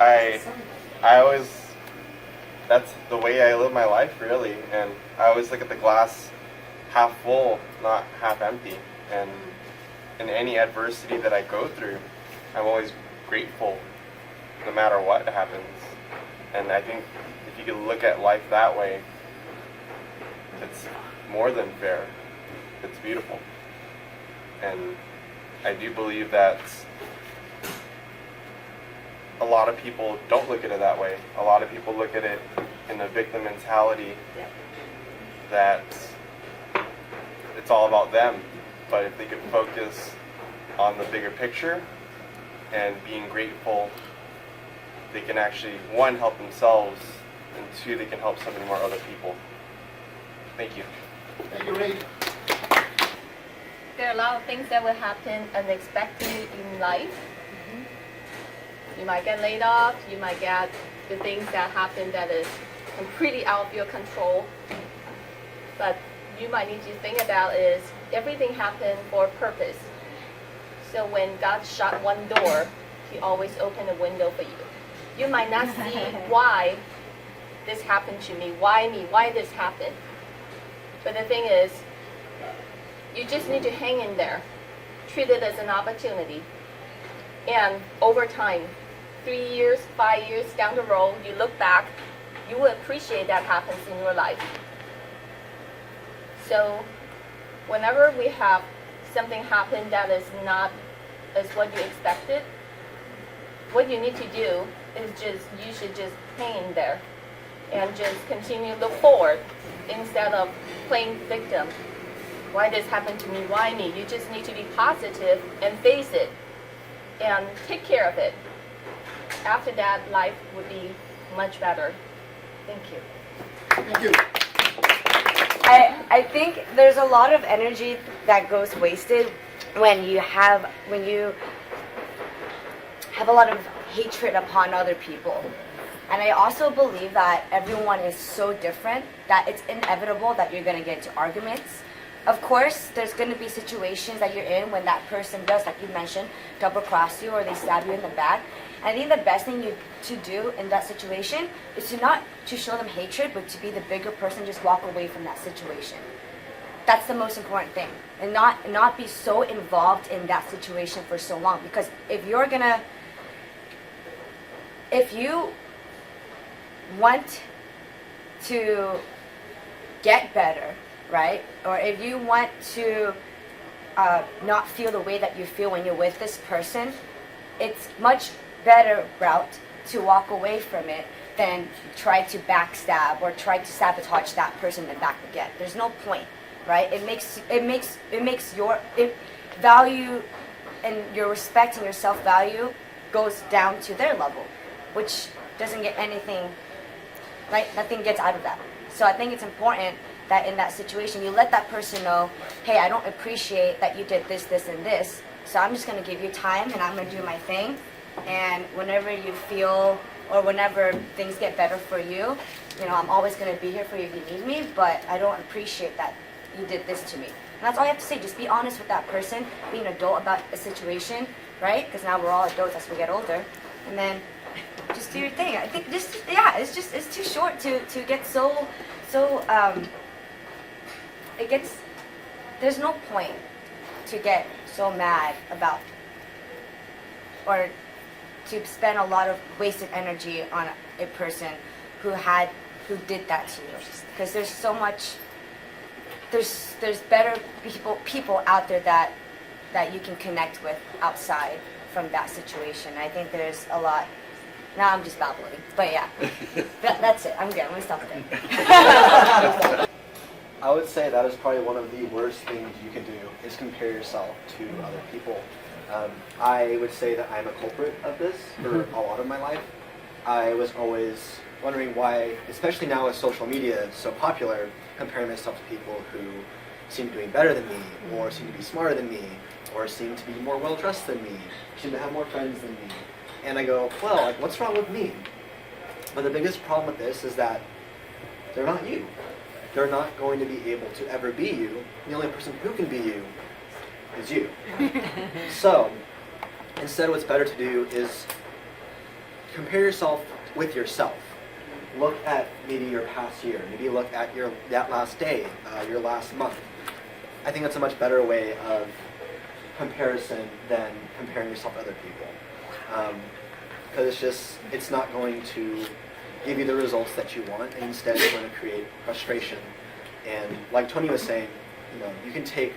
I always, that's the way I live my life, really. And I always look at the glass half full, not half empty. And in any adversity that I go through, I'm always grateful no matter what happens. And I think if you can look at life that way, it's more than fair. It's beautiful. And I do believe that a lot of people don't look at it that way. A lot of people look at it in a victim mentality, that it's all about them. But if they could focus on the bigger picture and being grateful, they can actually, one, help themselves, and two, they can help so many more other people. Thank you. Thank you, Ray. There are a lot of things that will happen unexpectedly in life. You might get laid off, you might get the things that happen that is completely out of your control. But you might need to think about is everything happened for a purpose. So when God shut one door, He always opened a window for you. You might not see why this happened to me, why this happened. But the thing is, you just need to hang in there, treat it as an opportunity. And over time, 3 years, 5 years down the road, you look back, you will appreciate that happens in your life. So whenever we have something happen that is not as what you expected, what you need to do is you should just hang in there and just continue to look forward instead of playing victim. Why this happened to me? Why me? You just need to be positive and face it and take care of it. After that, life would be much better. Thank you. Thank you. I think there's a lot of energy that goes wasted when you have a lot of hatred upon other people. And I also believe that everyone is so different that it's inevitable that you're going to get into arguments. Of course, there's going to be situations that you're in when that person does, like you mentioned, double cross you or they stab you in the back. And I think the best thing to do in that situation is to not to show them hatred, but to be the bigger person, just walk away from that situation. That's the most important thing. And not be so involved in that situation for so long. Because if you want to get better, right? Or if you want to not feel the way that you feel when you're with this person, it's much better route to walk away from it than try to backstab or try to sabotage that person and back again. There's no point, right? It makes your value and your respect and your self-value goes down to their level, which doesn't get anything, right? Nothing gets out of that. So I think it's important that in that situation you let that person know, hey, I don't appreciate that you did this, this, and this, so I'm just going to give you time and I'm going to do my thing. And whenever you feel, or whenever things get better for you, I'm always going to be here for you if you need me, but I don't appreciate that you did this to me. And that's all you have to say. Just be honest with that person, be an adult about a situation, right? Because now we're all adults as we get older. And then just do your thing. I think it's too short to get there's no point to get so mad about, or to spend a lot of wasted energy on a person who did that to you. Because there's so much, there's better people out there that you can connect with outside from that situation. I think there's a lot. Now I'm just babbling, but yeah, that's it. I'm good. I'm gonna stop there. I would say that is probably one of the worst things you can do, is compare yourself to other people. I would say that I'm a culprit of this for a lot of my life. I was always wondering why, especially now with social media so popular, comparing myself to people who seem to be doing better than me, or seem to be smarter than me, or seem to be more well-dressed than me, seem to have more friends than me. And I go, well, what's wrong with me? But the biggest problem with this is that they're not you. They're not going to be able to ever be you. The only person who can be you is you. So, instead what's better to do is compare yourself with yourself. Look at maybe your past year. Maybe look at that last day, your last month. I think that's a much better way of comparison than comparing yourself to other people. Because it's not going to give you the results that you want, and instead it's going to create frustration. And like Tony was saying, you can take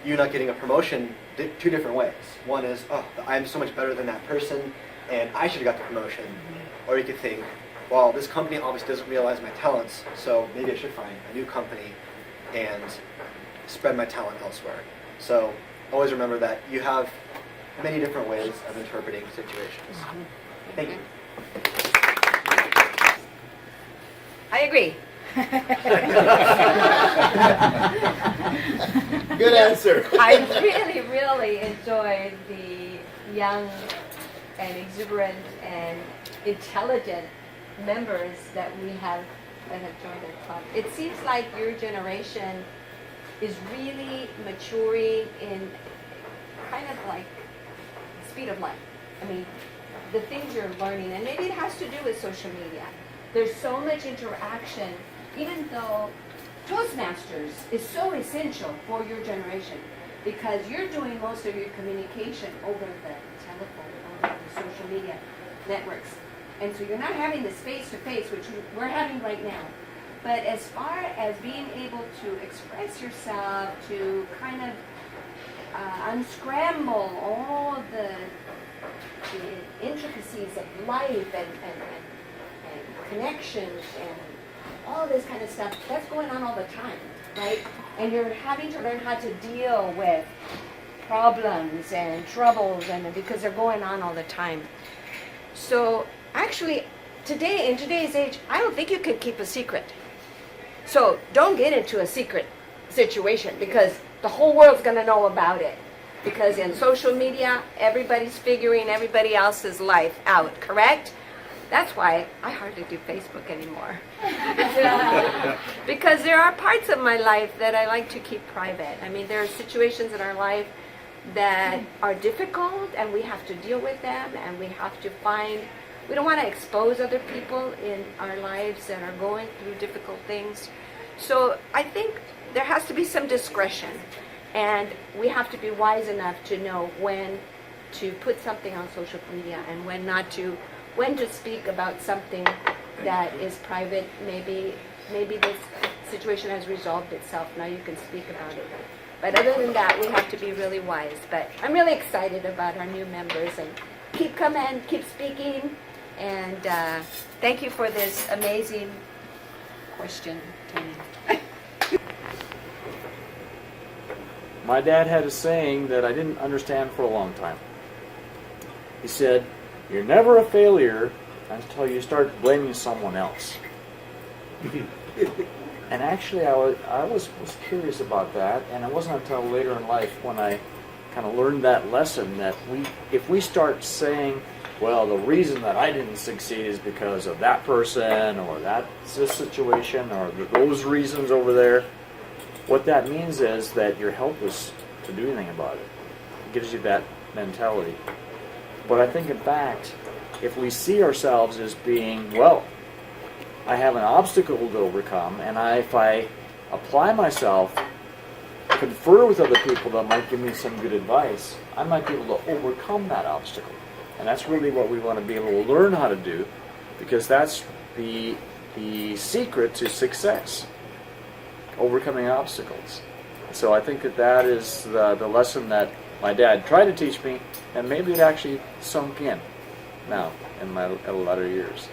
you not getting a promotion two different ways. One is, oh, I'm so much better than that person, and I should have got the promotion. Or you could think, well, this company obviously doesn't realize my talents, so maybe I should find a new company and spread my talent elsewhere. So always remember that you have many different ways of interpreting situations. Thank you. I agree. Good answer. I really, really enjoyed the young and exuberant and intelligent members that have joined the club. It seems like your generation is really maturing in kind of like the speed of light. I mean, the things you're learning, and maybe it has to do with social media. There's so much interaction, even though Toastmasters is so essential for your generation because you're doing most of your communication over the telephone, over the social media networks. And so you're not having this face-to-face, which we're having right now. But as far as being able to express yourself, to kind of unscramble all the intricacies of life and connections and all this kind of stuff, that's going on all the time, right? And you're having to learn how to deal with problems and troubles, and because they're going on all the time. So actually, in today's age, I don't think you can keep a secret. So don't get into a secret situation because the whole world's going to know about it. Because in social media, everybody's figuring everybody else's life out, correct? That's why I hardly do Facebook anymore. Because there are parts of my life that I like to keep private. I mean, there are situations in our life that are difficult and we have to deal with them, and we don't want to expose other people in our lives that are going through difficult things. So I think there has to be some discretion, and we have to be wise enough to know when to put something on social media and when not to, when to speak about something that is private. Maybe this situation has resolved itself, now you can speak about it. But other than that, we have to be really wise. But I'm really excited about our new members, and keep coming, keep speaking, and thank you for this amazing question, Tony. My dad had a saying that I didn't understand for a long time. He said, "You're never a failure until you start blaming someone else." And actually, I was curious about that, and it wasn't until later in life when I kind of learned that lesson that if we start saying, well, the reason that I didn't succeed is because of that person or this situation or those reasons over there, what that means is that you're helpless to do anything about it. It gives you that mentality. But I think, in fact, if we see ourselves as being, well, I have an obstacle to overcome, and if I apply myself, confer with other people that might give me some good advice, I might be able to overcome that obstacle. And that's really what we want to be able to learn how to do, because that's the secret to success, overcoming obstacles. So I think that is the lesson that my dad tried to teach me, and maybe it actually sunk in now in my latter years.